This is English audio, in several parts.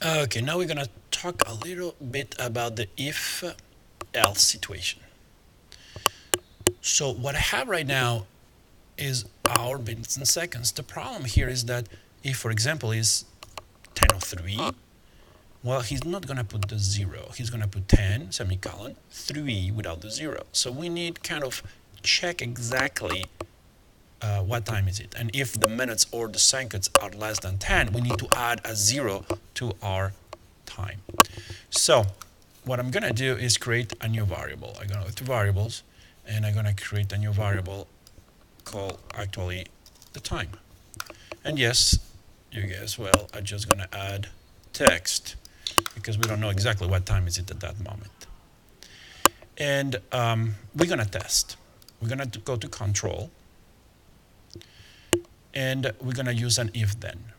Okay, now we're gonna talk a little bit about the if-else situation. So what I have right now is our minutes and seconds. The problem here is that if, for example, is 10:03, well, he's not gonna put the zero. He's gonna put 10 semicolon 3 without the zero. So we need kind of check exactly what time is it. And if the minutes or the seconds are less than 10, we need to add a zero to our time. So what I'm gonna do is create a new variable. I'm gonna go to variables and I'm gonna create a new variable called actually the time. And yes, you guess, well, I'm just gonna add text because we don't know exactly what time is it at that moment. And we're gonna test. We're gonna go to control and we're gonna use an if then.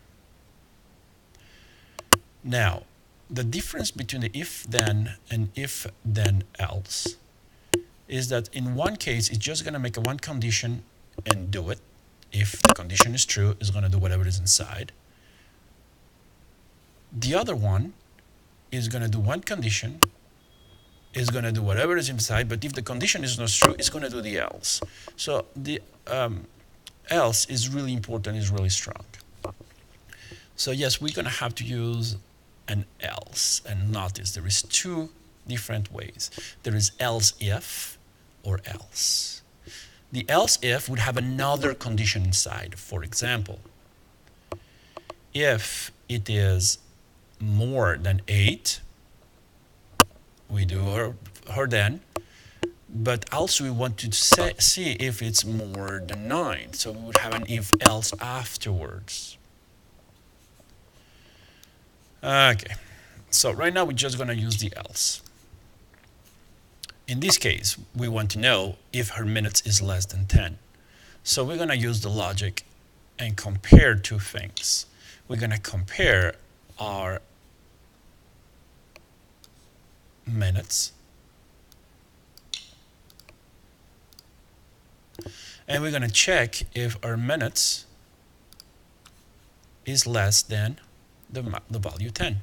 Now, the difference between the if then and if then else is that in one case it's just going to make a one condition and do it. If the condition is true, it's going to do whatever is inside. The other one is going to do one condition, is going to do whatever is inside, but if the condition is not true, it's going to do the else. So the else is really important, is really strong. So yes, we're going to have to use an else. And notice there is two different ways. There is else if or else. The else if would have another condition inside. For example, if it is more than 8, we do her then, but also we want to see if it's more than 9. So we would have an if else afterwards. Okay, so right now we're just going to use the else. In this case, we want to know if her minutes is less than 10. So we're going to use the logic and compare two things. We're going to compare our minutes and we're going to check if our minutes is less than the value 10.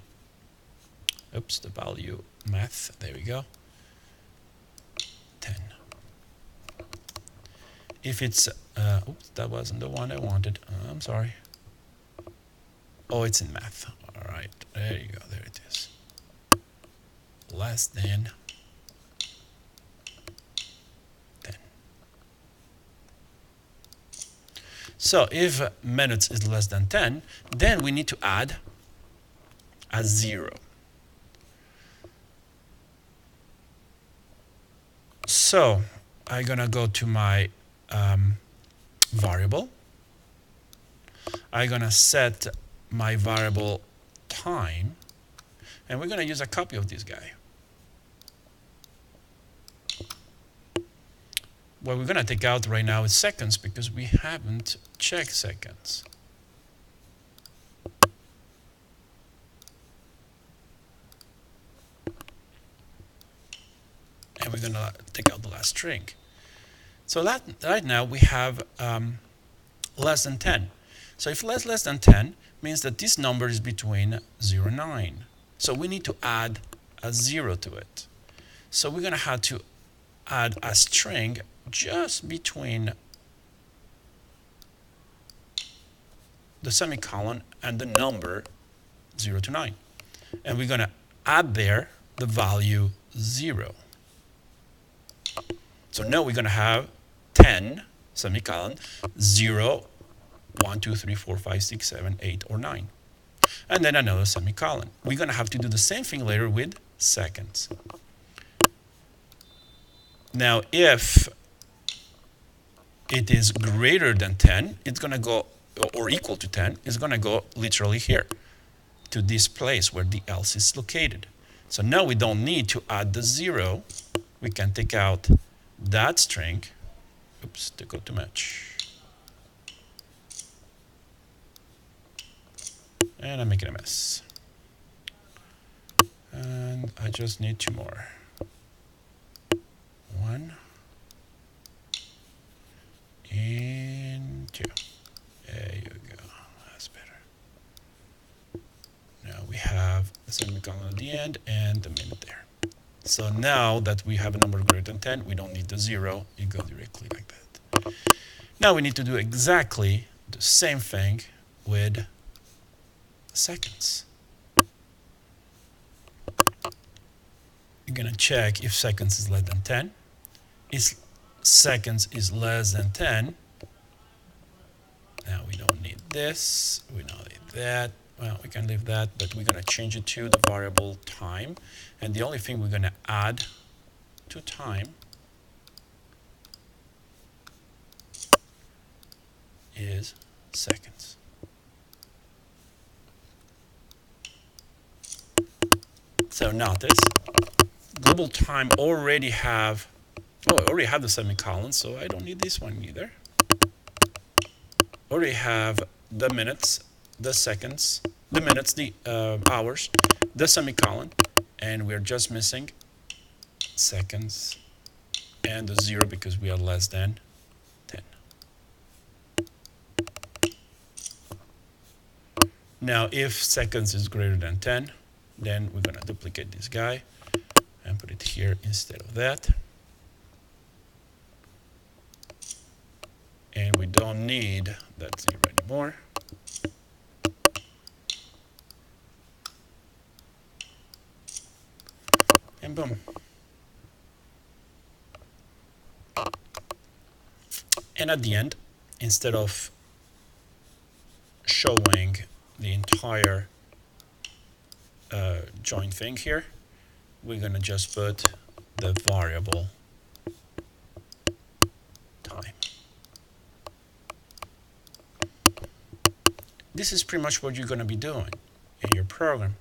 Oops, the value math, there we go. 10. If it's, oops, that wasn't the one I wanted. I'm sorry. Oh, it's in math. All right, there you go, there it is. Less than 10. So if minutes is less than 10, then we need to add a 0. So I'm going to go to my variable. I'm going to set my variable time, and we're going to use a copy of this guy. What we're going to take out right now is seconds because we haven't checked seconds. And we're going to take out the last string. So that right now we have less than 10. So if less than 10 means that this number is between 0 and 9. So we need to add a 0 to it. So we're going to have to add a string just between the semicolon and the number 0 to 9. And we're going to add there the value 0. So now we're going to have 10 semicolon 0, 1, 2, 3, 4, 5, 6, 7, 8, or 9. And then another semicolon. We're going to have to do the same thing later with seconds. Now, if it is greater than 10, it's going to go, or equal to 10, it's going to go literally here to this place where the else is located. So now we don't need to add the 0. We can take out that string. Oops, they go to match. And I'm making a mess. And I just need 2 more. 1 and 2. There you go. That's better. Now we have the semicolon at the end, and the minute there. So now that we have a number greater than 10, we don't need the 0. It goes directly like that. Now we need to do exactly the same thing with seconds. You're going to check if seconds is less than 10. If seconds is less than 10, now we don't need this, we don't need that. Well, we can leave that, but we're going to change it to the variable time. And the only thing we're going to add to time is seconds. So notice, global time already have, I already have the semicolon, so I don't need this one either. Already have the minutes, the seconds, the minutes, the hours, the semicolon, and we're just missing seconds and the 0 because we are less than 10. Now, if seconds is greater than 10, then we're going to duplicate this guy and put it here instead of that. And we don't need that 0 anymore. And boom. And at the end, instead of showing the entire join thing here, we're going to just put the variable time. This is pretty much what you're going to be doing in your program.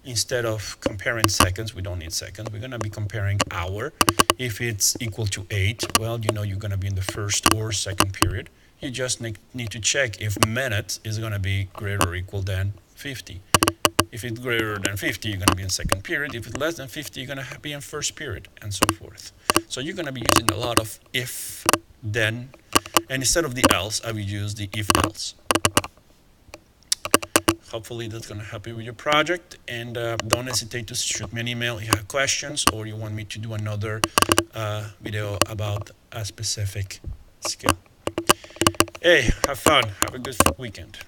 Instead of comparing seconds, we don't need seconds, we're going to be comparing hour. If it's equal to 8, well, you know you're going to be in the first or second period. You just need to check if minutes is going to be greater or equal than 50. If it's greater than 50, you're going to be in second period. If it's less than 50, you're going to be in first period, and so forth. So you're going to be using a lot of if, then, and instead of the else, I will use the if else. Hopefully that's going to help you with your project, and don't hesitate to shoot me an email if you have questions or you want me to do another video about a specific skill. Hey, have fun. Have a good weekend.